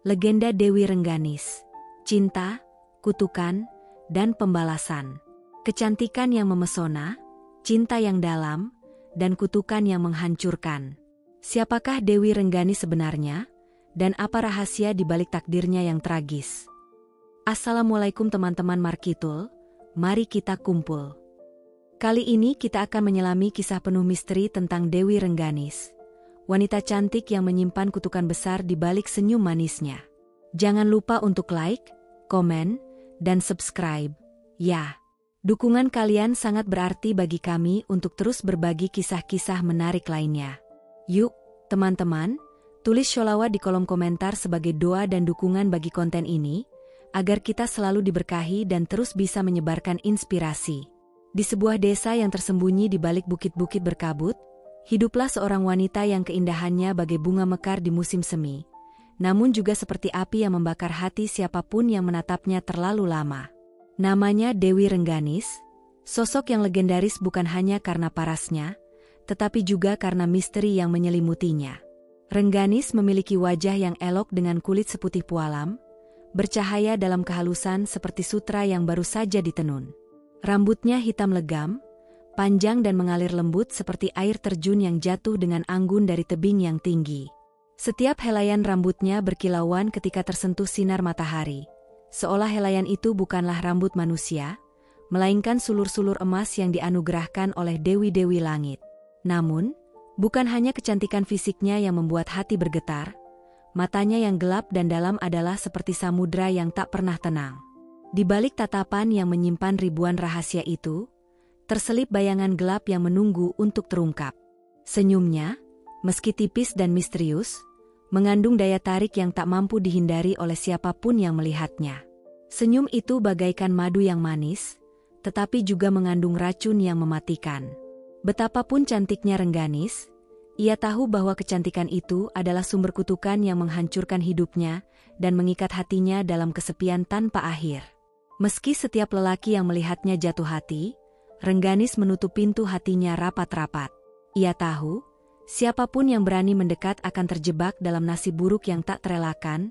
Legenda Dewi Rengganis, cinta, kutukan, dan pembalasan. Kecantikan yang memesona, cinta yang dalam, dan kutukan yang menghancurkan. Siapakah Dewi Rengganis sebenarnya? Dan apa rahasia di balik takdirnya yang tragis? Assalamualaikum teman-teman Markitul, mari kita kumpul. Kali ini kita akan menyelami kisah penuh misteri tentang Dewi Rengganis, wanita cantik yang menyimpan kutukan besar di balik senyum manisnya. Jangan lupa untuk like, komen, dan subscribe, ya. Dukungan kalian sangat berarti bagi kami untuk terus berbagi kisah-kisah menarik lainnya. Yuk, teman-teman, tulis sholawat di kolom komentar sebagai doa dan dukungan bagi konten ini, agar kita selalu diberkahi dan terus bisa menyebarkan inspirasi. Di sebuah desa yang tersembunyi di balik bukit-bukit berkabut, hiduplah seorang wanita yang keindahannya bagai bunga mekar di musim semi, namun juga seperti api yang membakar hati siapapun yang menatapnya terlalu lama. Namanya Dewi Rengganis, sosok yang legendaris bukan hanya karena parasnya, tetapi juga karena misteri yang menyelimutinya. Rengganis memiliki wajah yang elok dengan kulit seputih pualam, bercahaya dalam kehalusan seperti sutra yang baru saja ditenun. Rambutnya hitam legam, panjang dan mengalir lembut seperti air terjun yang jatuh dengan anggun dari tebing yang tinggi. Setiap helaian rambutnya berkilauan ketika tersentuh sinar matahari, seolah helaian itu bukanlah rambut manusia, melainkan sulur-sulur emas yang dianugerahkan oleh dewi-dewi langit. Namun, bukan hanya kecantikan fisiknya yang membuat hati bergetar, matanya yang gelap dan dalam adalah seperti samudra yang tak pernah tenang. Di balik tatapan yang menyimpan ribuan rahasia itu, terselip bayangan gelap yang menunggu untuk terungkap. Senyumnya, meski tipis dan misterius, mengandung daya tarik yang tak mampu dihindari oleh siapapun yang melihatnya. Senyum itu bagaikan madu yang manis, tetapi juga mengandung racun yang mematikan. Betapapun cantiknya Rengganis, ia tahu bahwa kecantikan itu adalah sumber kutukan yang menghancurkan hidupnya dan mengikat hatinya dalam kesepian tanpa akhir. Meski setiap lelaki yang melihatnya jatuh hati, Rengganis menutup pintu hatinya rapat-rapat. Ia tahu, siapapun yang berani mendekat akan terjebak dalam nasib buruk yang tak terelakkan,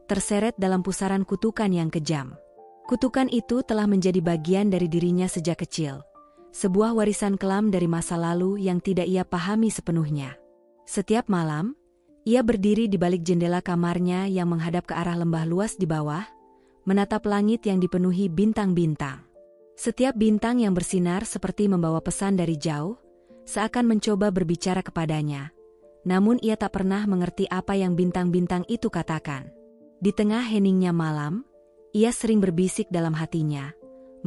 terseret dalam pusaran kutukan yang kejam. Kutukan itu telah menjadi bagian dari dirinya sejak kecil, sebuah warisan kelam dari masa lalu yang tidak ia pahami sepenuhnya. Setiap malam, ia berdiri di balik jendela kamarnya yang menghadap ke arah lembah luas di bawah, menatap langit yang dipenuhi bintang-bintang. Setiap bintang yang bersinar seperti membawa pesan dari jauh, seakan mencoba berbicara kepadanya. Namun ia tak pernah mengerti apa yang bintang-bintang itu katakan. Di tengah heningnya malam, ia sering berbisik dalam hatinya,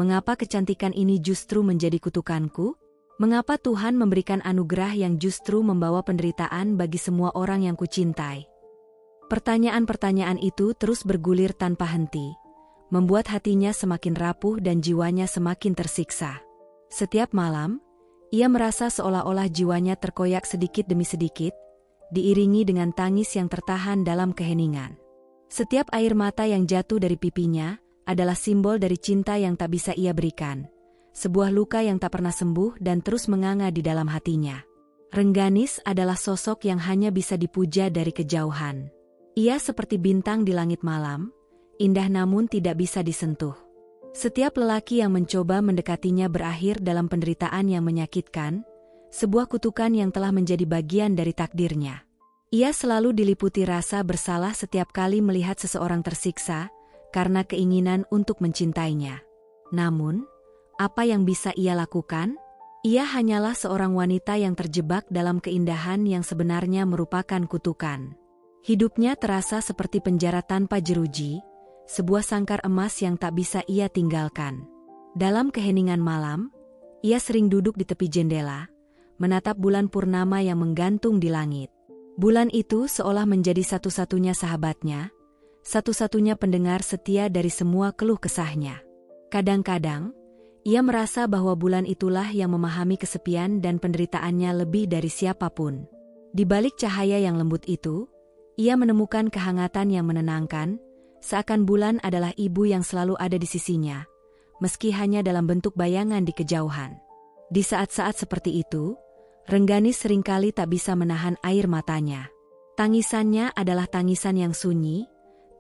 "Mengapa kecantikan ini justru menjadi kutukanku? Mengapa Tuhan memberikan anugerah yang justru membawa penderitaan bagi semua orang yang kucintai?" Pertanyaan-pertanyaan itu terus bergulir tanpa henti, membuat hatinya semakin rapuh dan jiwanya semakin tersiksa. Setiap malam, ia merasa seolah-olah jiwanya terkoyak sedikit demi sedikit, diiringi dengan tangis yang tertahan dalam keheningan. Setiap air mata yang jatuh dari pipinya adalah simbol dari cinta yang tak bisa ia berikan, sebuah luka yang tak pernah sembuh dan terus menganga di dalam hatinya. Rengganis adalah sosok yang hanya bisa dipuja dari kejauhan. Ia seperti bintang di langit malam, indah namun tidak bisa disentuh. Setiap lelaki yang mencoba mendekatinya berakhir dalam penderitaan yang menyakitkan, sebuah kutukan yang telah menjadi bagian dari takdirnya. Ia selalu diliputi rasa bersalah setiap kali melihat seseorang tersiksa, karena keinginan untuk mencintainya. Namun, apa yang bisa ia lakukan? Ia hanyalah seorang wanita yang terjebak dalam keindahan yang sebenarnya merupakan kutukan. Hidupnya terasa seperti penjara tanpa jeruji, sebuah sangkar emas yang tak bisa ia tinggalkan. Dalam keheningan malam, ia sering duduk di tepi jendela, menatap bulan purnama yang menggantung di langit. Bulan itu seolah menjadi satu-satunya sahabatnya, satu-satunya pendengar setia dari semua keluh kesahnya. Kadang-kadang, ia merasa bahwa bulan itulah yang memahami kesepian dan penderitaannya lebih dari siapapun. Di balik cahaya yang lembut itu, ia menemukan kehangatan yang menenangkan, seakan bulan adalah ibu yang selalu ada di sisinya, meski hanya dalam bentuk bayangan di kejauhan. Di saat-saat seperti itu, Rengganis seringkali tak bisa menahan air matanya. Tangisannya adalah tangisan yang sunyi,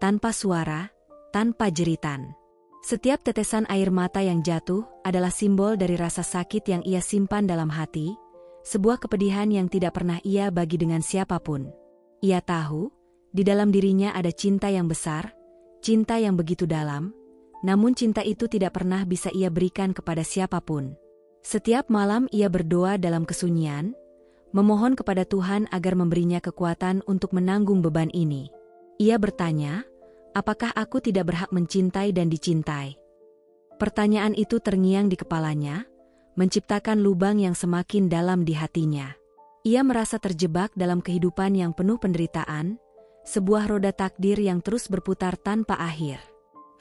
tanpa suara, tanpa jeritan. Setiap tetesan air mata yang jatuh adalah simbol dari rasa sakit yang ia simpan dalam hati, sebuah kepedihan yang tidak pernah ia bagi dengan siapapun. Ia tahu, di dalam dirinya ada cinta yang besar, cinta yang begitu dalam, namun cinta itu tidak pernah bisa ia berikan kepada siapapun. Setiap malam ia berdoa dalam kesunyian, memohon kepada Tuhan agar memberinya kekuatan untuk menanggung beban ini. Ia bertanya, apakah aku tidak berhak mencintai dan dicintai? Pertanyaan itu terngiang di kepalanya, menciptakan lubang yang semakin dalam di hatinya. Ia merasa terjebak dalam kehidupan yang penuh penderitaan, sebuah roda takdir yang terus berputar tanpa akhir.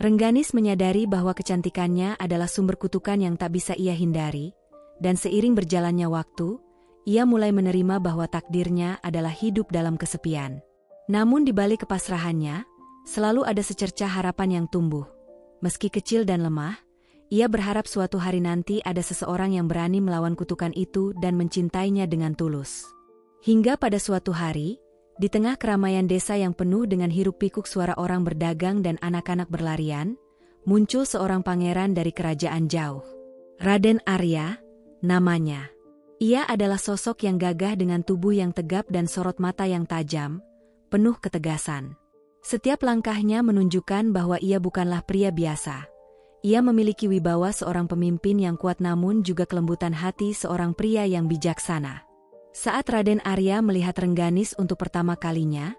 Rengganis menyadari bahwa kecantikannya adalah sumber kutukan yang tak bisa ia hindari, dan seiring berjalannya waktu, ia mulai menerima bahwa takdirnya adalah hidup dalam kesepian. Namun di balik kepasrahannya, selalu ada secercah harapan yang tumbuh. Meski kecil dan lemah, ia berharap suatu hari nanti ada seseorang yang berani melawan kutukan itu dan mencintainya dengan tulus. Hingga pada suatu hari, di tengah keramaian desa yang penuh dengan hiruk-pikuk suara orang berdagang dan anak-anak berlarian, muncul seorang pangeran dari kerajaan jauh. Raden Arya, namanya. Ia adalah sosok yang gagah dengan tubuh yang tegap dan sorot mata yang tajam, penuh ketegasan. Setiap langkahnya menunjukkan bahwa ia bukanlah pria biasa. Ia memiliki wibawa seorang pemimpin yang kuat namun juga kelembutan hati seorang pria yang bijaksana. Saat Raden Arya melihat Rengganis untuk pertama kalinya,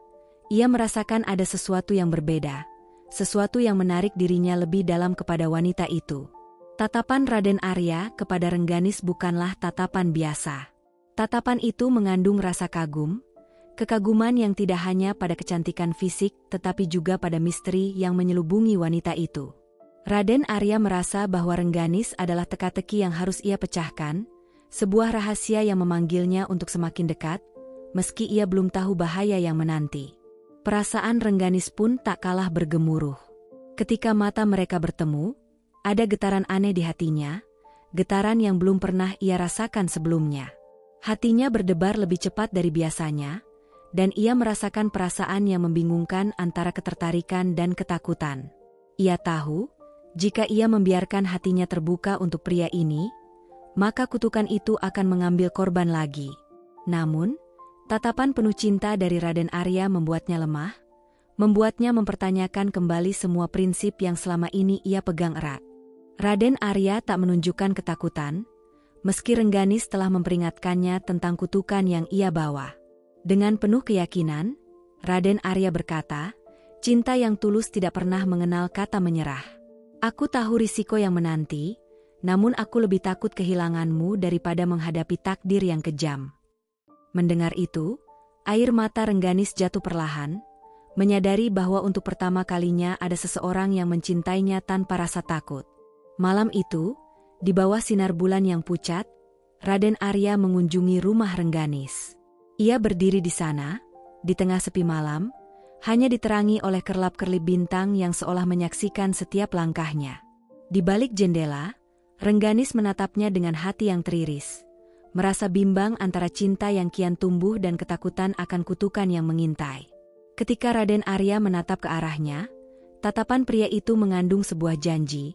ia merasakan ada sesuatu yang berbeda, sesuatu yang menarik dirinya lebih dalam kepada wanita itu. Tatapan Raden Arya kepada Rengganis bukanlah tatapan biasa. Tatapan itu mengandung rasa kagum, kekaguman yang tidak hanya pada kecantikan fisik tetapi juga pada misteri yang menyelubungi wanita itu. Raden Arya merasa bahwa Rengganis adalah teka-teki yang harus ia pecahkan, sebuah rahasia yang memanggilnya untuk semakin dekat, meski ia belum tahu bahaya yang menanti. Perasaan Rengganis pun tak kalah bergemuruh. Ketika mata mereka bertemu, ada getaran aneh di hatinya, getaran yang belum pernah ia rasakan sebelumnya. Hatinya berdebar lebih cepat dari biasanya, dan ia merasakan perasaan yang membingungkan antara ketertarikan dan ketakutan. Ia tahu, jika ia membiarkan hatinya terbuka untuk pria ini, maka kutukan itu akan mengambil korban lagi. Namun, tatapan penuh cinta dari Raden Arya membuatnya lemah, membuatnya mempertanyakan kembali semua prinsip yang selama ini ia pegang erat. Raden Arya tak menunjukkan ketakutan, meski Rengganis telah memperingatkannya tentang kutukan yang ia bawa. Dengan penuh keyakinan, Raden Arya berkata, cinta yang tulus tidak pernah mengenal kata menyerah. Aku tahu risiko yang menanti, namun aku lebih takut kehilanganmu daripada menghadapi takdir yang kejam. Mendengar itu, air mata Rengganis jatuh perlahan, menyadari bahwa untuk pertama kalinya ada seseorang yang mencintainya tanpa rasa takut. Malam itu, di bawah sinar bulan yang pucat, Raden Arya mengunjungi rumah Rengganis. Ia berdiri di sana, di tengah sepi malam, hanya diterangi oleh kerlap-kerlip bintang yang seolah menyaksikan setiap langkahnya. Di balik jendela, Rengganis menatapnya dengan hati yang teriris, merasa bimbang antara cinta yang kian tumbuh dan ketakutan akan kutukan yang mengintai. Ketika Raden Arya menatap ke arahnya, tatapan pria itu mengandung sebuah janji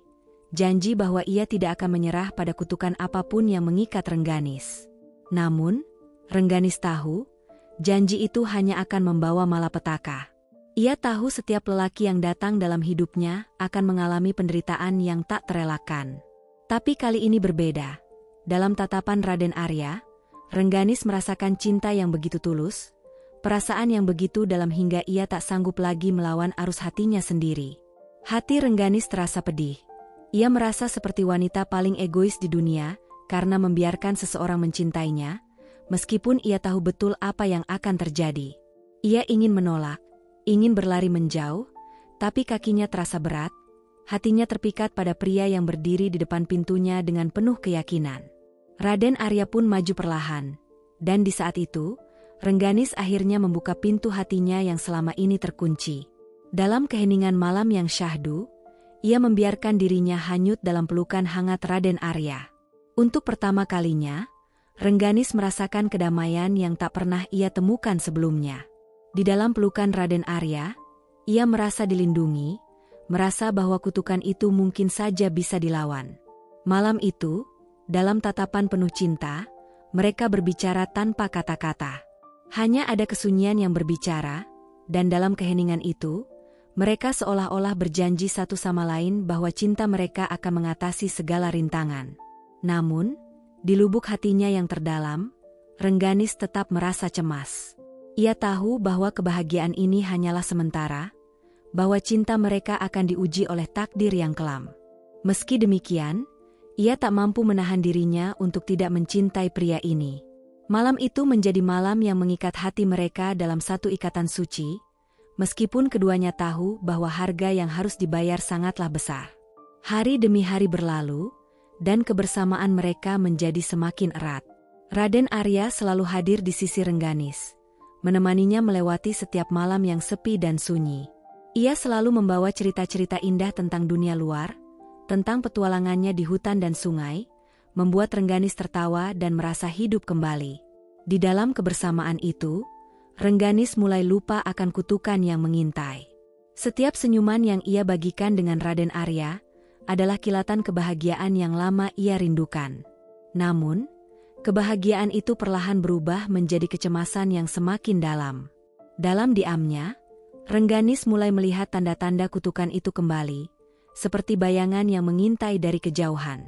bahwa ia tidak akan menyerah pada kutukan apapun yang mengikat Rengganis. Namun, Rengganis tahu, janji itu hanya akan membawa malapetaka. Ia tahu setiap lelaki yang datang dalam hidupnya akan mengalami penderitaan yang tak terelakkan. Tapi kali ini berbeda. Dalam tatapan Raden Arya, Rengganis merasakan cinta yang begitu tulus, perasaan yang begitu dalam hingga ia tak sanggup lagi melawan arus hatinya sendiri. Hati Rengganis terasa pedih. Ia merasa seperti wanita paling egois di dunia karena membiarkan seseorang mencintainya, meskipun ia tahu betul apa yang akan terjadi. Ia ingin menolak, ingin berlari menjauh, tapi kakinya terasa berat. Hatinya terpikat pada pria yang berdiri di depan pintunya dengan penuh keyakinan. Raden Arya pun maju perlahan, dan di saat itu, Rengganis akhirnya membuka pintu hatinya yang selama ini terkunci. Dalam keheningan malam yang syahdu, ia membiarkan dirinya hanyut dalam pelukan hangat Raden Arya. Untuk pertama kalinya, Rengganis merasakan kedamaian yang tak pernah ia temukan sebelumnya. Di dalam pelukan Raden Arya, Ia merasa dilindungi, merasa bahwa kutukan itu mungkin saja bisa dilawan. Malam itu, dalam tatapan penuh cinta, mereka berbicara tanpa kata-kata. Hanya ada kesunyian yang berbicara, dan dalam keheningan itu, mereka seolah-olah berjanji satu sama lain bahwa cinta mereka akan mengatasi segala rintangan. Namun, di lubuk hatinya yang terdalam, Rengganis tetap merasa cemas. Ia tahu bahwa kebahagiaan ini hanyalah sementara, bahwa cinta mereka akan diuji oleh takdir yang kelam. Meski demikian, ia tak mampu menahan dirinya untuk tidak mencintai pria ini. Malam itu menjadi malam yang mengikat hati mereka dalam satu ikatan suci, meskipun keduanya tahu bahwa harga yang harus dibayar sangatlah besar. Hari demi hari berlalu, dan kebersamaan mereka menjadi semakin erat. Raden Arya selalu hadir di sisi Rengganis, menemaninya melewati setiap malam yang sepi dan sunyi. Ia selalu membawa cerita-cerita indah tentang dunia luar, tentang petualangannya di hutan dan sungai, membuat Rengganis tertawa dan merasa hidup kembali. Di dalam kebersamaan itu, Rengganis mulai lupa akan kutukan yang mengintai. Setiap senyuman yang ia bagikan dengan Raden Arya adalah kilatan kebahagiaan yang lama ia rindukan. Namun, kebahagiaan itu perlahan berubah menjadi kecemasan yang semakin dalam. Dalam diamnya, Rengganis mulai melihat tanda-tanda kutukan itu kembali, seperti bayangan yang mengintai dari kejauhan.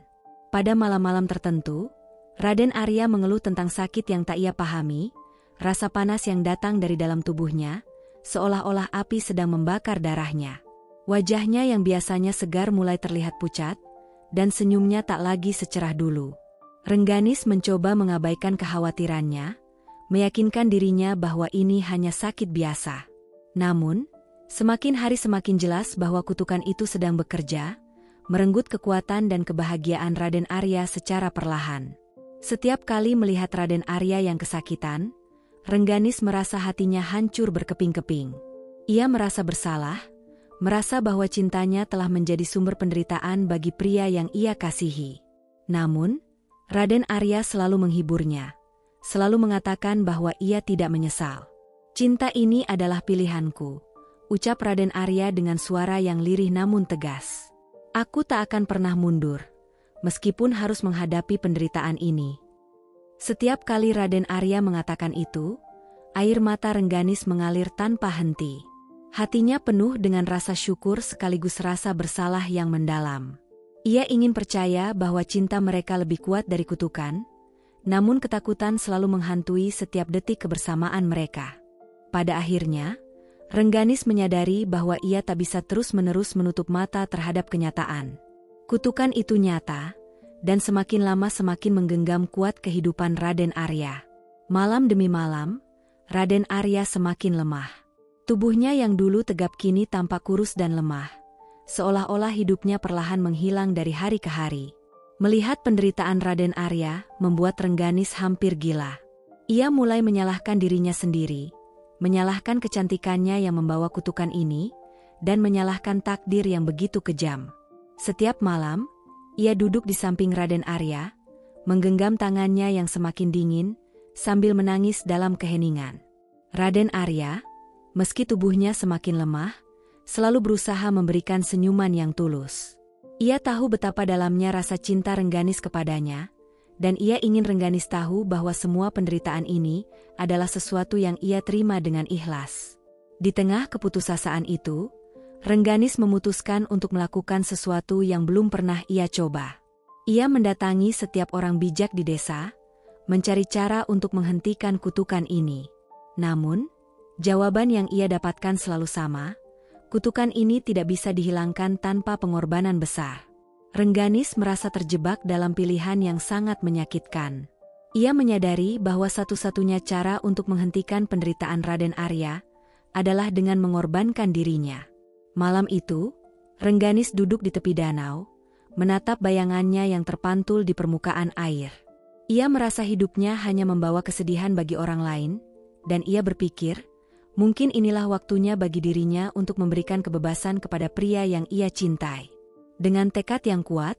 Pada malam-malam tertentu, Raden Arya mengeluh tentang sakit yang tak ia pahami, rasa panas yang datang dari dalam tubuhnya, seolah-olah api sedang membakar darahnya. Wajahnya yang biasanya segar mulai terlihat pucat, dan senyumnya tak lagi secerah dulu. Rengganis mencoba mengabaikan kekhawatirannya, meyakinkan dirinya bahwa ini hanya sakit biasa. Namun, semakin hari semakin jelas bahwa kutukan itu sedang bekerja, merenggut kekuatan dan kebahagiaan Raden Arya secara perlahan. Setiap kali melihat Raden Arya yang kesakitan, Rengganis merasa hatinya hancur berkeping-keping. Ia merasa bersalah, merasa bahwa cintanya telah menjadi sumber penderitaan bagi pria yang ia kasihi. Namun, Raden Arya selalu menghiburnya, selalu mengatakan bahwa ia tidak menyesal. "Cinta ini adalah pilihanku," ucap Raden Arya dengan suara yang lirih namun tegas. "Aku tak akan pernah mundur, meskipun harus menghadapi penderitaan ini." Setiap kali Raden Arya mengatakan itu, air mata Rengganis mengalir tanpa henti. Hatinya penuh dengan rasa syukur sekaligus rasa bersalah yang mendalam. Ia ingin percaya bahwa cinta mereka lebih kuat dari kutukan, namun ketakutan selalu menghantui setiap detik kebersamaan mereka. Pada akhirnya, Rengganis menyadari bahwa ia tak bisa terus-menerus menutup mata terhadap kenyataan. Kutukan itu nyata, dan semakin lama semakin menggenggam kuat kehidupan Raden Arya. Malam demi malam, Raden Arya semakin lemah. Tubuhnya yang dulu tegap kini tampak kurus dan lemah, seolah-olah hidupnya perlahan menghilang dari hari ke hari. Melihat penderitaan Raden Arya membuat Rengganis hampir gila. Ia mulai menyalahkan dirinya sendiri, menyalahkan kecantikannya yang membawa kutukan ini, dan menyalahkan takdir yang begitu kejam. Setiap malam, ia duduk di samping Raden Arya, menggenggam tangannya yang semakin dingin, sambil menangis dalam keheningan. Raden Arya, meski tubuhnya semakin lemah, selalu berusaha memberikan senyuman yang tulus. Ia tahu betapa dalamnya rasa cinta Rengganis kepadanya, dan ia ingin Rengganis tahu bahwa semua penderitaan ini adalah sesuatu yang ia terima dengan ikhlas. Di tengah keputusasaan itu, Rengganis memutuskan untuk melakukan sesuatu yang belum pernah ia coba. Ia mendatangi setiap orang bijak di desa, mencari cara untuk menghentikan kutukan ini. Namun, jawaban yang ia dapatkan selalu sama, kutukan ini tidak bisa dihilangkan tanpa pengorbanan besar. Rengganis merasa terjebak dalam pilihan yang sangat menyakitkan. Ia menyadari bahwa satu-satunya cara untuk menghentikan penderitaan Raden Arya adalah dengan mengorbankan dirinya. Malam itu, Rengganis duduk di tepi danau, menatap bayangannya yang terpantul di permukaan air. Ia merasa hidupnya hanya membawa kesedihan bagi orang lain, dan ia berpikir, mungkin inilah waktunya bagi dirinya untuk memberikan kebebasan kepada pria yang ia cintai. Dengan tekad yang kuat,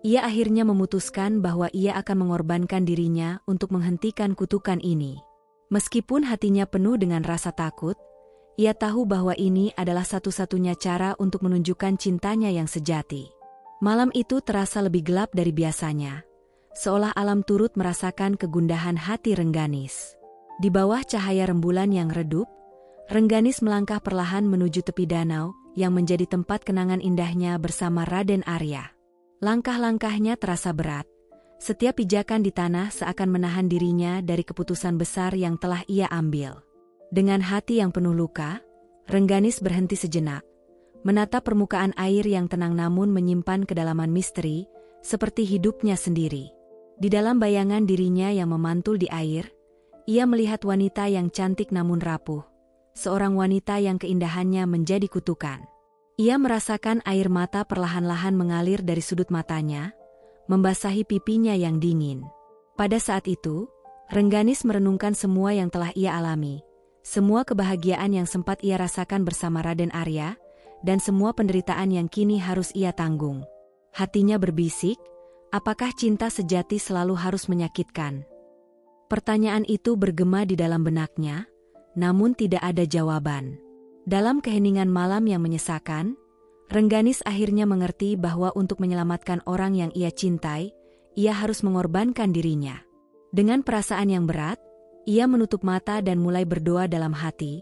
ia akhirnya memutuskan bahwa ia akan mengorbankan dirinya untuk menghentikan kutukan ini. Meskipun hatinya penuh dengan rasa takut, Ia tahu bahwa ini adalah satu-satunya cara untuk menunjukkan cintanya yang sejati. Malam itu terasa lebih gelap dari biasanya, seolah alam turut merasakan kegundahan hati Rengganis. Di bawah cahaya rembulan yang redup, Rengganis melangkah perlahan menuju tepi danau yang menjadi tempat kenangan indahnya bersama Raden Arya. Langkah-langkahnya terasa berat. Setiap pijakan di tanah seakan menahan dirinya dari keputusan besar yang telah ia ambil. Dengan hati yang penuh luka, Rengganis berhenti sejenak, menatap permukaan air yang tenang namun menyimpan kedalaman misteri, seperti hidupnya sendiri. Di dalam bayangan dirinya yang memantul di air, ia melihat wanita yang cantik namun rapuh, seorang wanita yang keindahannya menjadi kutukan. Ia merasakan air mata perlahan-lahan mengalir dari sudut matanya, membasahi pipinya yang dingin. Pada saat itu, Rengganis merenungkan semua yang telah ia alami, semua kebahagiaan yang sempat ia rasakan bersama Raden Arya, dan semua penderitaan yang kini harus ia tanggung. Hatinya berbisik, apakah cinta sejati selalu harus menyakitkan? Pertanyaan itu bergema di dalam benaknya, namun tidak ada jawaban. Dalam keheningan malam yang menyesakan, Rengganis akhirnya mengerti bahwa untuk menyelamatkan orang yang ia cintai, ia harus mengorbankan dirinya. Dengan perasaan yang berat, ia menutup mata dan mulai berdoa dalam hati,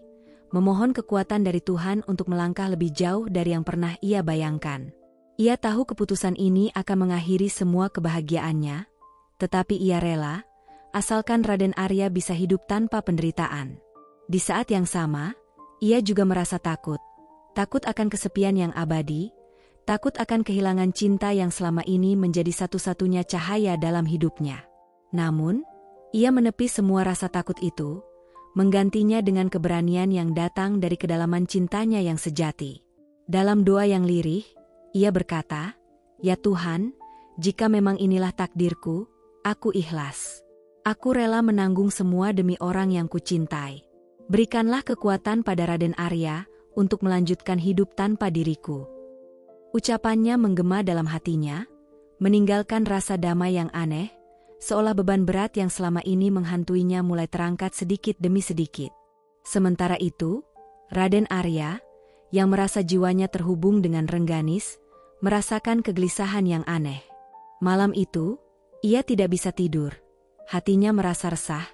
memohon kekuatan dari Tuhan untuk melangkah lebih jauh dari yang pernah ia bayangkan. Ia tahu keputusan ini akan mengakhiri semua kebahagiaannya, tetapi ia rela, asalkan Raden Arya bisa hidup tanpa penderitaan. Di saat yang sama, ia juga merasa takut. Takut akan kesepian yang abadi, takut akan kehilangan cinta yang selama ini menjadi satu-satunya cahaya dalam hidupnya. Namun, ia menepis semua rasa takut itu, menggantinya dengan keberanian yang datang dari kedalaman cintanya yang sejati. Dalam doa yang lirih, ia berkata, "Ya Tuhan, jika memang inilah takdirku, aku ikhlas. Aku rela menanggung semua demi orang yang kucintai. Berikanlah kekuatan pada Raden Arya untuk melanjutkan hidup tanpa diriku." Ucapannya menggema dalam hatinya, meninggalkan rasa damai yang aneh, seolah beban berat yang selama ini menghantuinya mulai terangkat sedikit demi sedikit. Sementara itu, Raden Arya, yang merasa jiwanya terhubung dengan Rengganis, merasakan kegelisahan yang aneh. Malam itu, ia tidak bisa tidur. Hatinya merasa resah,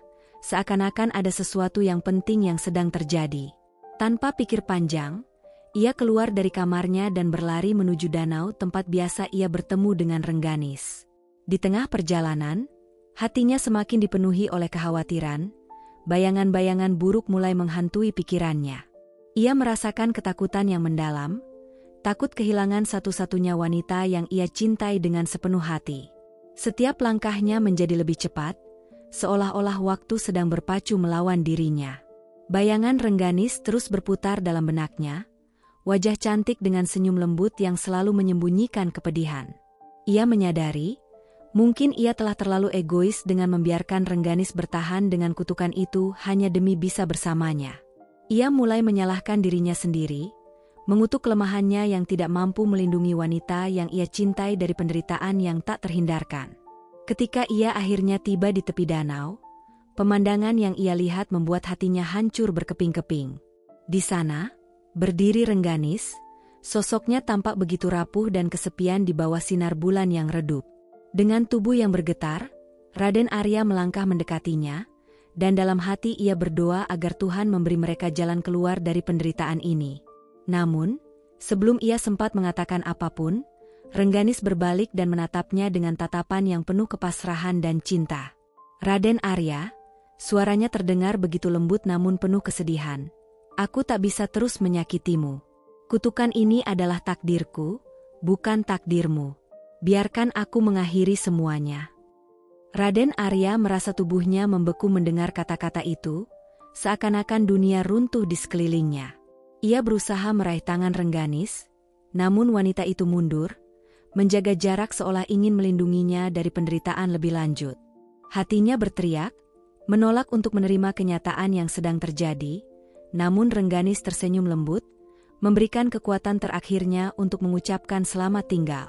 seakan-akan ada sesuatu yang penting yang sedang terjadi. Tanpa pikir panjang, ia keluar dari kamarnya dan berlari menuju danau tempat biasa ia bertemu dengan Rengganis. Di tengah perjalanan, hatinya semakin dipenuhi oleh kekhawatiran, bayangan-bayangan buruk mulai menghantui pikirannya. Ia merasakan ketakutan yang mendalam, takut kehilangan satu-satunya wanita yang ia cintai dengan sepenuh hati. Setiap langkahnya menjadi lebih cepat, seolah-olah waktu sedang berpacu melawan dirinya. Bayangan Rengganis terus berputar dalam benaknya, wajah cantik dengan senyum lembut yang selalu menyembunyikan kepedihan. Ia menyadari, mungkin ia telah terlalu egois dengan membiarkan Rengganis bertahan dengan kutukan itu hanya demi bisa bersamanya. Ia mulai menyalahkan dirinya sendiri, mengutuk kelemahannya yang tidak mampu melindungi wanita yang ia cintai dari penderitaan yang tak terhindarkan. Ketika ia akhirnya tiba di tepi danau, pemandangan yang ia lihat membuat hatinya hancur berkeping-keping. Di sana, berdiri Rengganis, sosoknya tampak begitu rapuh dan kesepian di bawah sinar bulan yang redup. Dengan tubuh yang bergetar, Raden Arya melangkah mendekatinya, dan dalam hati ia berdoa agar Tuhan memberi mereka jalan keluar dari penderitaan ini. Namun, sebelum ia sempat mengatakan apapun, Rengganis berbalik dan menatapnya dengan tatapan yang penuh kepasrahan dan cinta. "Raden Arya," suaranya terdengar begitu lembut namun penuh kesedihan. "Aku tak bisa terus menyakitimu. Kutukan ini adalah takdirku, bukan takdirmu. Biarkan aku mengakhiri semuanya." Raden Arya merasa tubuhnya membeku mendengar kata-kata itu, seakan-akan dunia runtuh di sekelilingnya. Ia berusaha meraih tangan Rengganis, namun wanita itu mundur, menjaga jarak seolah ingin melindunginya dari penderitaan lebih lanjut. Hatinya berteriak, menolak untuk menerima kenyataan yang sedang terjadi, namun Rengganis tersenyum lembut, memberikan kekuatan terakhirnya untuk mengucapkan selamat tinggal.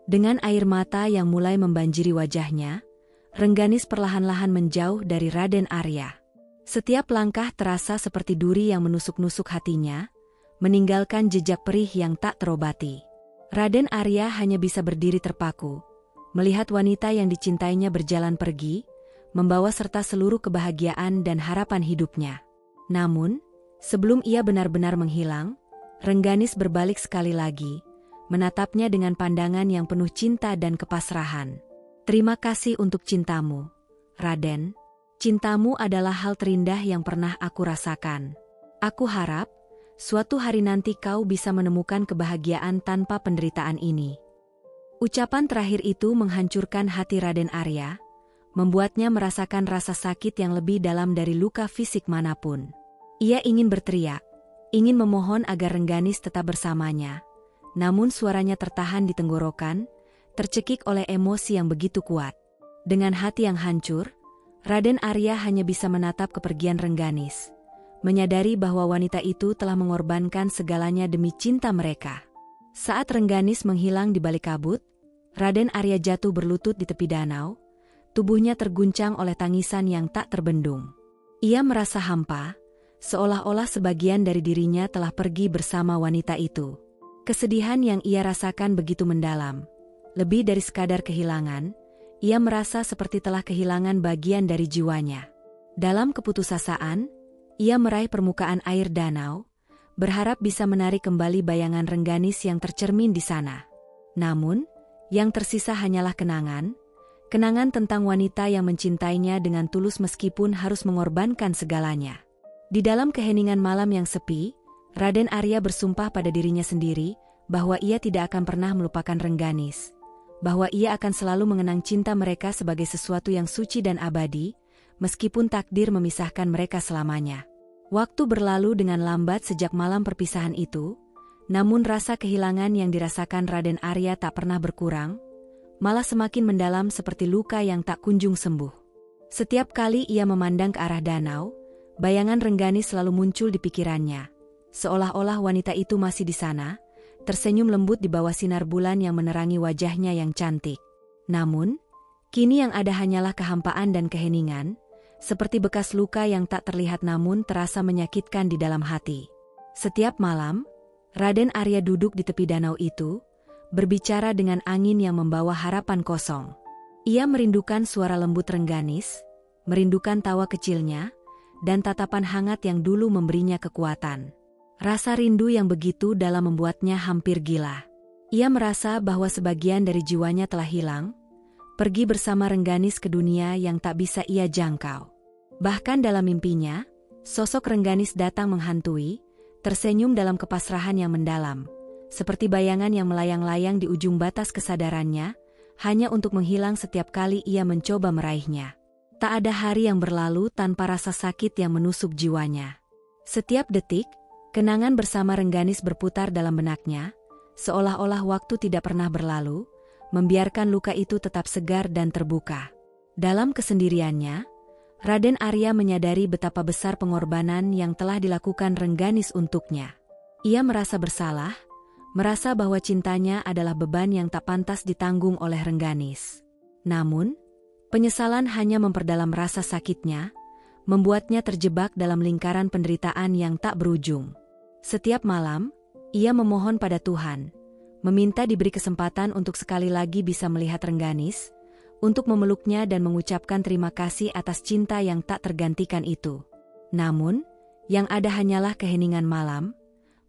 Dengan air mata yang mulai membanjiri wajahnya, Rengganis perlahan-lahan menjauh dari Raden Arya. Setiap langkah terasa seperti duri yang menusuk-nusuk hatinya, meninggalkan jejak perih yang tak terobati. Raden Arya hanya bisa berdiri terpaku, melihat wanita yang dicintainya berjalan pergi, membawa serta seluruh kebahagiaan dan harapan hidupnya. Namun, sebelum ia benar-benar menghilang, Rengganis berbalik sekali lagi, menatapnya dengan pandangan yang penuh cinta dan kepasrahan. Terima kasih untuk cintamu, Raden. Cintamu adalah hal terindah yang pernah aku rasakan. Aku harap, suatu hari nanti kau bisa menemukan kebahagiaan tanpa penderitaan ini. Ucapan terakhir itu menghancurkan hati Raden Arya, membuatnya merasakan rasa sakit yang lebih dalam dari luka fisik manapun. Ia ingin berteriak, ingin memohon agar Rengganis tetap bersamanya, namun suaranya tertahan di tenggorokan, tercekik oleh emosi yang begitu kuat. Dengan hati yang hancur, Raden Arya hanya bisa menatap kepergian Rengganis, menyadari bahwa wanita itu telah mengorbankan segalanya demi cinta mereka. Saat Rengganis menghilang di balik kabut, Raden Arya jatuh berlutut di tepi danau, tubuhnya terguncang oleh tangisan yang tak terbendung. Ia merasa hampa, seolah-olah sebagian dari dirinya telah pergi bersama wanita itu. Kesedihan yang ia rasakan begitu mendalam. Lebih dari sekadar kehilangan, ia merasa seperti telah kehilangan bagian dari jiwanya. Dalam keputusasaan, ia meraih permukaan air danau, berharap bisa menarik kembali bayangan Rengganis yang tercermin di sana. Namun, yang tersisa hanyalah kenangan tentang wanita yang mencintainya dengan tulus meskipun harus mengorbankan segalanya. Di dalam keheningan malam yang sepi, Raden Arya bersumpah pada dirinya sendiri bahwa ia tidak akan pernah melupakan Rengganis, bahwa ia akan selalu mengenang cinta mereka sebagai sesuatu yang suci dan abadi, meskipun takdir memisahkan mereka selamanya. Waktu berlalu dengan lambat sejak malam perpisahan itu, namun rasa kehilangan yang dirasakan Raden Arya tak pernah berkurang, malah semakin mendalam seperti luka yang tak kunjung sembuh. Setiap kali ia memandang ke arah danau, bayangan Rengganis selalu muncul di pikirannya, seolah-olah wanita itu masih di sana, tersenyum lembut di bawah sinar bulan yang menerangi wajahnya yang cantik. Namun, kini yang ada hanyalah kehampaan dan keheningan, seperti bekas luka yang tak terlihat namun terasa menyakitkan di dalam hati. Setiap malam, Raden Arya duduk di tepi danau itu, berbicara dengan angin yang membawa harapan kosong. Ia merindukan suara lembut Rengganis, merindukan tawa kecilnya, dan tatapan hangat yang dulu memberinya kekuatan. Rasa rindu yang begitu dalam membuatnya hampir gila. Ia merasa bahwa sebagian dari jiwanya telah hilang, pergi bersama Rengganis ke dunia yang tak bisa ia jangkau. Bahkan dalam mimpinya, sosok Rengganis datang menghantui, tersenyum dalam kepasrahan yang mendalam, seperti bayangan yang melayang-layang di ujung batas kesadarannya, hanya untuk menghilang setiap kali ia mencoba meraihnya. Tak ada hari yang berlalu tanpa rasa sakit yang menusuk jiwanya. Setiap detik, kenangan bersama Rengganis berputar dalam benaknya, seolah-olah waktu tidak pernah berlalu, membiarkan luka itu tetap segar dan terbuka. Dalam kesendiriannya, Raden Arya menyadari betapa besar pengorbanan yang telah dilakukan Rengganis untuknya. Ia merasa bersalah, merasa bahwa cintanya adalah beban yang tak pantas ditanggung oleh Rengganis. Namun, penyesalan hanya memperdalam rasa sakitnya, membuatnya terjebak dalam lingkaran penderitaan yang tak berujung. Setiap malam, ia memohon pada Tuhan, meminta diberi kesempatan untuk sekali lagi bisa melihat Rengganis, untuk memeluknya dan mengucapkan terima kasih atas cinta yang tak tergantikan itu. Namun, yang ada hanyalah keheningan malam,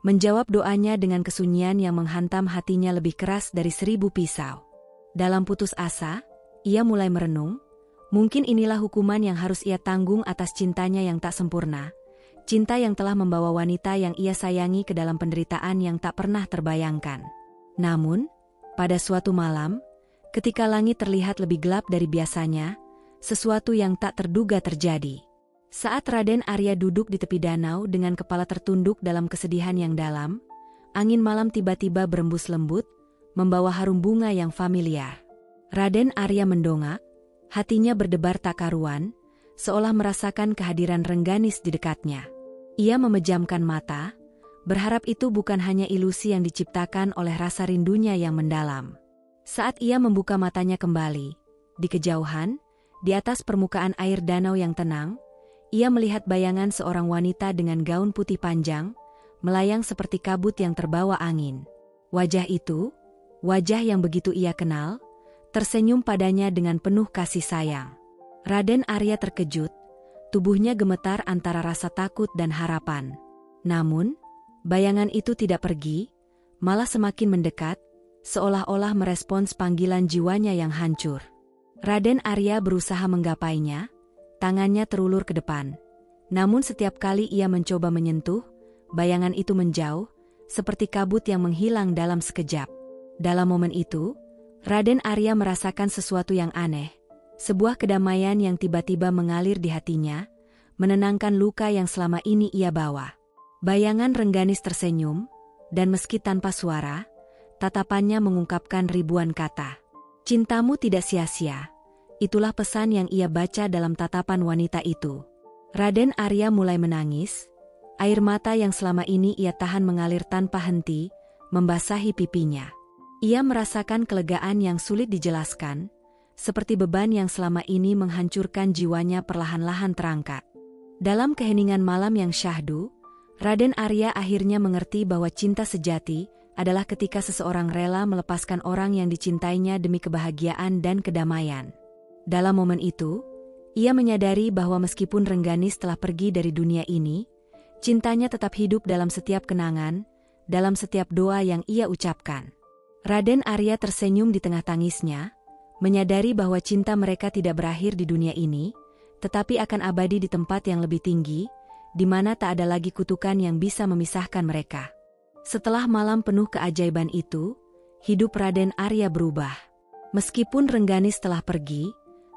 menjawab doanya dengan kesunyian yang menghantam hatinya lebih keras dari 1000 pisau. Dalam putus asa, ia mulai merenung, mungkin inilah hukuman yang harus ia tanggung atas cintanya yang tak sempurna, cinta yang telah membawa wanita yang ia sayangi ke dalam penderitaan yang tak pernah terbayangkan. Namun, pada suatu malam, ketika langit terlihat lebih gelap dari biasanya, sesuatu yang tak terduga terjadi. Saat Raden Arya duduk di tepi danau dengan kepala tertunduk dalam kesedihan yang dalam, angin malam tiba-tiba berembus lembut, membawa harum bunga yang familiar. Raden Arya mendongak, hatinya berdebar tak karuan, seolah merasakan kehadiran Rengganis di dekatnya. Ia memejamkan mata, berharap itu bukan hanya ilusi yang diciptakan oleh rasa rindunya yang mendalam. Saat ia membuka matanya kembali, di kejauhan, di atas permukaan air danau yang tenang, ia melihat bayangan seorang wanita dengan gaun putih panjang, melayang seperti kabut yang terbawa angin. Wajah itu, wajah yang begitu ia kenal, tersenyum padanya dengan penuh kasih sayang. Raden Arya terkejut, tubuhnya gemetar antara rasa takut dan harapan. Namun, bayangan itu tidak pergi, malah semakin mendekat, seolah-olah merespons panggilan jiwanya yang hancur. Raden Arya berusaha menggapainya, tangannya terulur ke depan. Namun setiap kali ia mencoba menyentuh, bayangan itu menjauh, seperti kabut yang menghilang dalam sekejap. Dalam momen itu, Raden Arya merasakan sesuatu yang aneh. Sebuah kedamaian yang tiba-tiba mengalir di hatinya, menenangkan luka yang selama ini ia bawa. Bayangan Rengganis tersenyum, dan meski tanpa suara, tatapannya mengungkapkan ribuan kata. Cintamu tidak sia-sia. Itulah pesan yang ia baca dalam tatapan wanita itu. Raden Arya mulai menangis, air mata yang selama ini ia tahan mengalir tanpa henti, membasahi pipinya. Ia merasakan kelegaan yang sulit dijelaskan, seperti beban yang selama ini menghancurkan jiwanya perlahan-lahan terangkat. Dalam keheningan malam yang syahdu, Raden Arya akhirnya mengerti bahwa cinta sejati adalah ketika seseorang rela melepaskan orang yang dicintainya demi kebahagiaan dan kedamaian. Dalam momen itu, ia menyadari bahwa meskipun Rengganis telah pergi dari dunia ini, cintanya tetap hidup dalam setiap kenangan, dalam setiap doa yang ia ucapkan. Raden Arya tersenyum di tengah tangisnya, menyadari bahwa cinta mereka tidak berakhir di dunia ini, tetapi akan abadi di tempat yang lebih tinggi, di mana tak ada lagi kutukan yang bisa memisahkan mereka. Setelah malam penuh keajaiban itu, hidup Raden Arya berubah. Meskipun Rengganis telah pergi,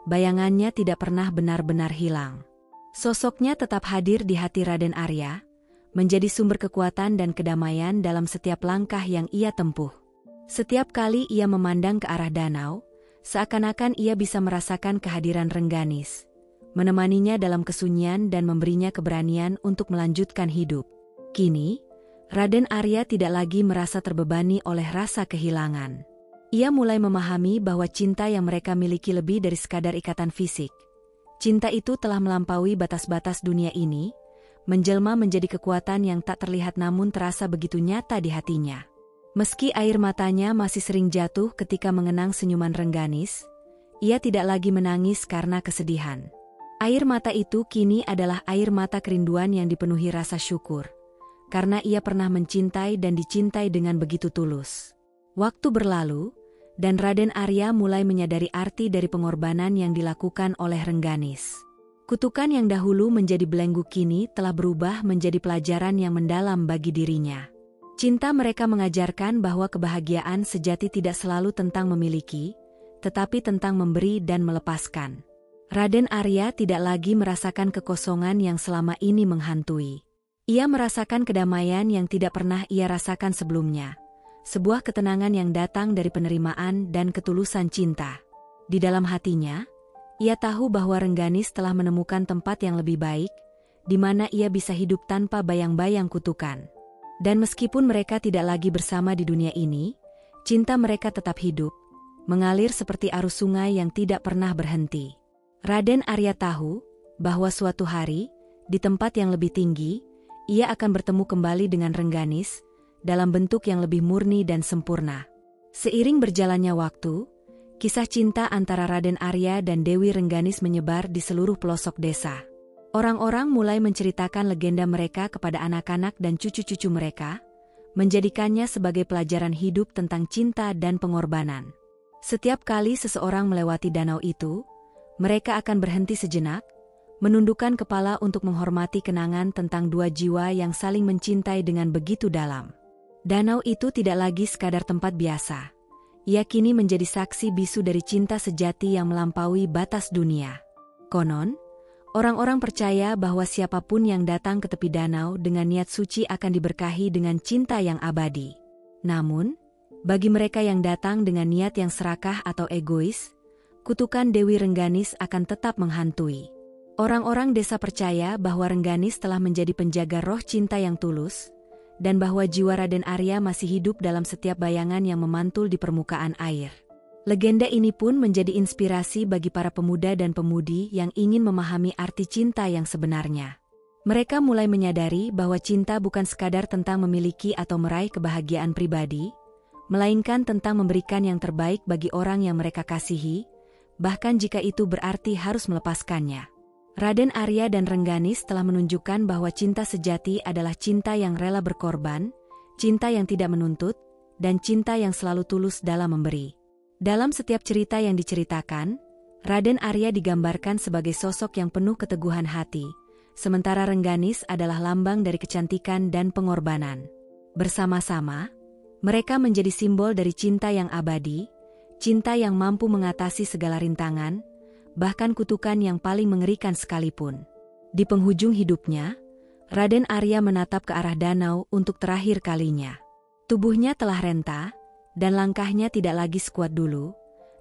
bayangannya tidak pernah benar-benar hilang. Sosoknya tetap hadir di hati Raden Arya, menjadi sumber kekuatan dan kedamaian dalam setiap langkah yang ia tempuh. Setiap kali ia memandang ke arah danau, seakan-akan ia bisa merasakan kehadiran Rengganis, menemaninya dalam kesunyian dan memberinya keberanian untuk melanjutkan hidup. Kini, Raden Arya tidak lagi merasa terbebani oleh rasa kehilangan. Ia mulai memahami bahwa cinta yang mereka miliki lebih dari sekadar ikatan fisik. Cinta itu telah melampaui batas-batas dunia ini, menjelma menjadi kekuatan yang tak terlihat namun terasa begitu nyata di hatinya. Meski air matanya masih sering jatuh ketika mengenang senyuman Rengganis, ia tidak lagi menangis karena kesedihan. Air mata itu kini adalah air mata kerinduan yang dipenuhi rasa syukur, karena ia pernah mencintai dan dicintai dengan begitu tulus. Waktu berlalu, dan Raden Arya mulai menyadari arti dari pengorbanan yang dilakukan oleh Rengganis. Kutukan yang dahulu menjadi belenggu kini telah berubah menjadi pelajaran yang mendalam bagi dirinya. Cinta mereka mengajarkan bahwa kebahagiaan sejati tidak selalu tentang memiliki, tetapi tentang memberi dan melepaskan. Raden Arya tidak lagi merasakan kekosongan yang selama ini menghantui. Ia merasakan kedamaian yang tidak pernah ia rasakan sebelumnya. Sebuah ketenangan yang datang dari penerimaan dan ketulusan cinta. Di dalam hatinya, ia tahu bahwa Rengganis telah menemukan tempat yang lebih baik, di mana ia bisa hidup tanpa bayang-bayang kutukan. Dan meskipun mereka tidak lagi bersama di dunia ini, cinta mereka tetap hidup, mengalir seperti arus sungai yang tidak pernah berhenti. Raden Arya tahu bahwa suatu hari, di tempat yang lebih tinggi, ia akan bertemu kembali dengan Rengganis, dalam bentuk yang lebih murni dan sempurna. Seiring berjalannya waktu, kisah cinta antara Raden Arya dan Dewi Rengganis menyebar di seluruh pelosok desa. Orang-orang mulai menceritakan legenda mereka kepada anak-anak dan cucu-cucu mereka, menjadikannya sebagai pelajaran hidup tentang cinta dan pengorbanan. Setiap kali seseorang melewati danau itu, mereka akan berhenti sejenak, menundukkan kepala untuk menghormati kenangan tentang dua jiwa yang saling mencintai dengan begitu dalam. Danau itu tidak lagi sekadar tempat biasa. Ia kini menjadi saksi bisu dari cinta sejati yang melampaui batas dunia. Konon, orang-orang percaya bahwa siapapun yang datang ke tepi danau dengan niat suci akan diberkahi dengan cinta yang abadi. Namun, bagi mereka yang datang dengan niat yang serakah atau egois, kutukan Dewi Rengganis akan tetap menghantui. Orang-orang desa percaya bahwa Rengganis telah menjadi penjaga roh cinta yang tulus, dan bahwa jiwa Raden Arya masih hidup dalam setiap bayangan yang memantul di permukaan air. Legenda ini pun menjadi inspirasi bagi para pemuda dan pemudi yang ingin memahami arti cinta yang sebenarnya. Mereka mulai menyadari bahwa cinta bukan sekadar tentang memiliki atau meraih kebahagiaan pribadi, melainkan tentang memberikan yang terbaik bagi orang yang mereka kasihi, bahkan jika itu berarti harus melepaskannya. Raden Arya dan Rengganis telah menunjukkan bahwa cinta sejati adalah cinta yang rela berkorban, cinta yang tidak menuntut, dan cinta yang selalu tulus dalam memberi. Dalam setiap cerita yang diceritakan, Raden Arya digambarkan sebagai sosok yang penuh keteguhan hati, sementara Rengganis adalah lambang dari kecantikan dan pengorbanan. Bersama-sama, mereka menjadi simbol dari cinta yang abadi, cinta yang mampu mengatasi segala rintangan, bahkan kutukan yang paling mengerikan sekalipun. Di penghujung hidupnya, Raden Arya menatap ke arah danau untuk terakhir kalinya. Tubuhnya telah renta, dan langkahnya tidak lagi sekuat dulu,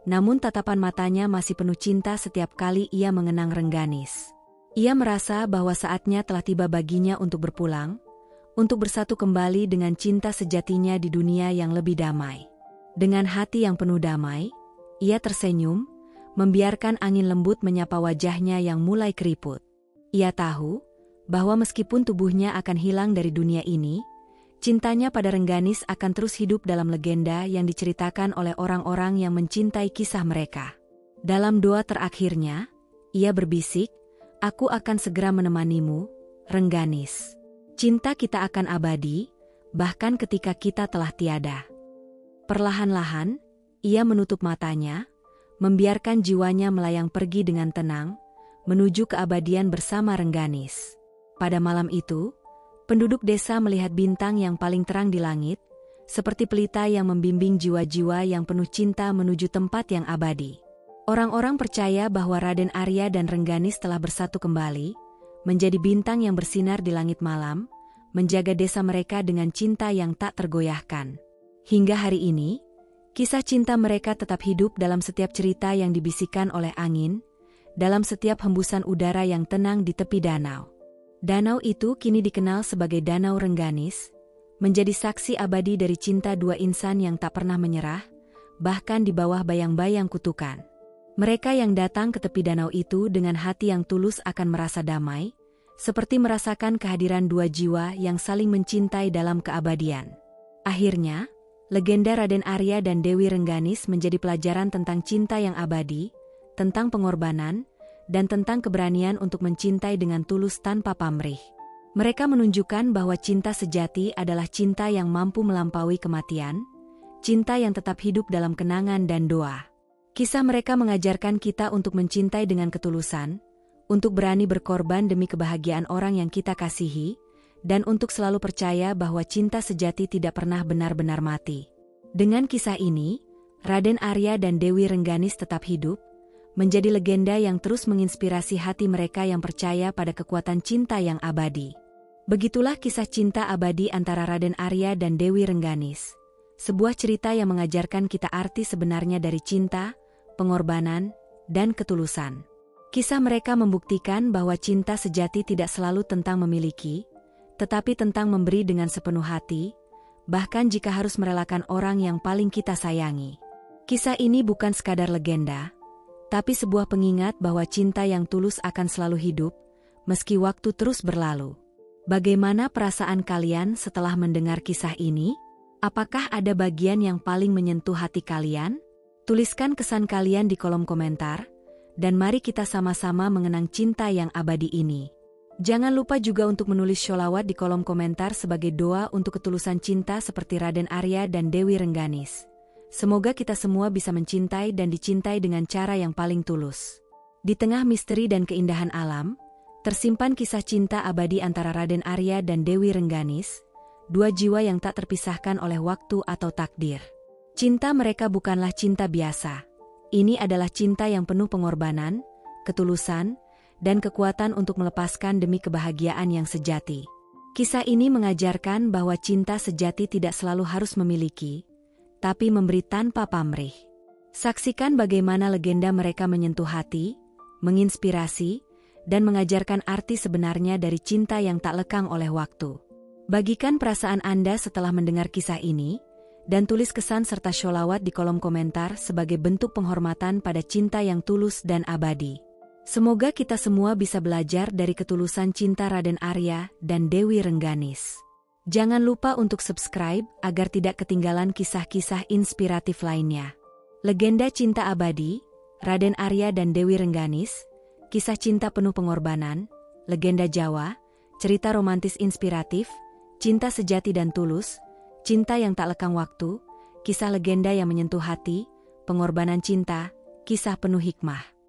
namun tatapan matanya masih penuh cinta setiap kali ia mengenang Rengganis. Ia merasa bahwa saatnya telah tiba baginya untuk berpulang, untuk bersatu kembali dengan cinta sejatinya di dunia yang lebih damai. Dengan hati yang penuh damai, ia tersenyum, membiarkan angin lembut menyapa wajahnya yang mulai keriput. Ia tahu bahwa meskipun tubuhnya akan hilang dari dunia ini, cintanya pada Rengganis akan terus hidup dalam legenda yang diceritakan oleh orang-orang yang mencintai kisah mereka. Dalam doa terakhirnya, ia berbisik, "Aku akan segera menemanimu, Rengganis. Cinta kita akan abadi, bahkan ketika kita telah tiada." Perlahan-lahan, ia menutup matanya, membiarkan jiwanya melayang pergi dengan tenang, menuju keabadian bersama Rengganis. Pada malam itu, penduduk desa melihat bintang yang paling terang di langit, seperti pelita yang membimbing jiwa-jiwa yang penuh cinta menuju tempat yang abadi. Orang-orang percaya bahwa Raden Arya dan Rengganis telah bersatu kembali, menjadi bintang yang bersinar di langit malam, menjaga desa mereka dengan cinta yang tak tergoyahkan. Hingga hari ini, kisah cinta mereka tetap hidup dalam setiap cerita yang dibisikkan oleh angin, dalam setiap hembusan udara yang tenang di tepi danau. Danau itu kini dikenal sebagai Danau Rengganis, menjadi saksi abadi dari cinta dua insan yang tak pernah menyerah, bahkan di bawah bayang-bayang kutukan. Mereka yang datang ke tepi danau itu dengan hati yang tulus akan merasa damai, seperti merasakan kehadiran dua jiwa yang saling mencintai dalam keabadian. Akhirnya, legenda Raden Arya dan Dewi Rengganis menjadi pelajaran tentang cinta yang abadi, tentang pengorbanan, dan tentang keberanian untuk mencintai dengan tulus tanpa pamrih. Mereka menunjukkan bahwa cinta sejati adalah cinta yang mampu melampaui kematian, cinta yang tetap hidup dalam kenangan dan doa. Kisah mereka mengajarkan kita untuk mencintai dengan ketulusan, untuk berani berkorban demi kebahagiaan orang yang kita kasihi, dan untuk selalu percaya bahwa cinta sejati tidak pernah benar-benar mati. Dengan kisah ini, Raden Arya dan Dewi Rengganis tetap hidup, menjadi legenda yang terus menginspirasi hati mereka yang percaya pada kekuatan cinta yang abadi. Begitulah kisah cinta abadi antara Raden Arya dan Dewi Rengganis. Sebuah cerita yang mengajarkan kita arti sebenarnya dari cinta, pengorbanan, dan ketulusan. Kisah mereka membuktikan bahwa cinta sejati tidak selalu tentang memiliki, tetapi tentang memberi dengan sepenuh hati, bahkan jika harus merelakan orang yang paling kita sayangi. Kisah ini bukan sekadar legenda, tapi sebuah pengingat bahwa cinta yang tulus akan selalu hidup, meski waktu terus berlalu. Bagaimana perasaan kalian setelah mendengar kisah ini? Apakah ada bagian yang paling menyentuh hati kalian? Tuliskan kesan kalian di kolom komentar, dan mari kita sama-sama mengenang cinta yang abadi ini. Jangan lupa juga untuk menulis sholawat di kolom komentar sebagai doa untuk ketulusan cinta seperti Raden Arya dan Dewi Rengganis. Semoga kita semua bisa mencintai dan dicintai dengan cara yang paling tulus. Di tengah misteri dan keindahan alam, tersimpan kisah cinta abadi antara Raden Arya dan Dewi Rengganis, dua jiwa yang tak terpisahkan oleh waktu atau takdir. Cinta mereka bukanlah cinta biasa. Ini adalah cinta yang penuh pengorbanan, ketulusan, dan kekuatan untuk melepaskan demi kebahagiaan yang sejati. Kisah ini mengajarkan bahwa cinta sejati tidak selalu harus memiliki, tapi memberi tanpa pamrih. Saksikan bagaimana legenda mereka menyentuh hati, menginspirasi, dan mengajarkan arti sebenarnya dari cinta yang tak lekang oleh waktu. Bagikan perasaan Anda setelah mendengar kisah ini, Dan tulis kesan serta sholawat di kolom komentar sebagai bentuk penghormatan pada cinta yang tulus dan abadi. Semoga kita semua bisa belajar dari ketulusan cinta Raden Arya dan Dewi Rengganis. Jangan lupa untuk subscribe agar tidak ketinggalan kisah-kisah inspiratif lainnya. Legenda cinta abadi, Raden Arya dan Dewi Rengganis, kisah cinta penuh pengorbanan, legenda Jawa, cerita romantis inspiratif, cinta sejati dan tulus, cinta yang tak lekang waktu, kisah legenda yang menyentuh hati, pengorbanan cinta, kisah penuh hikmah.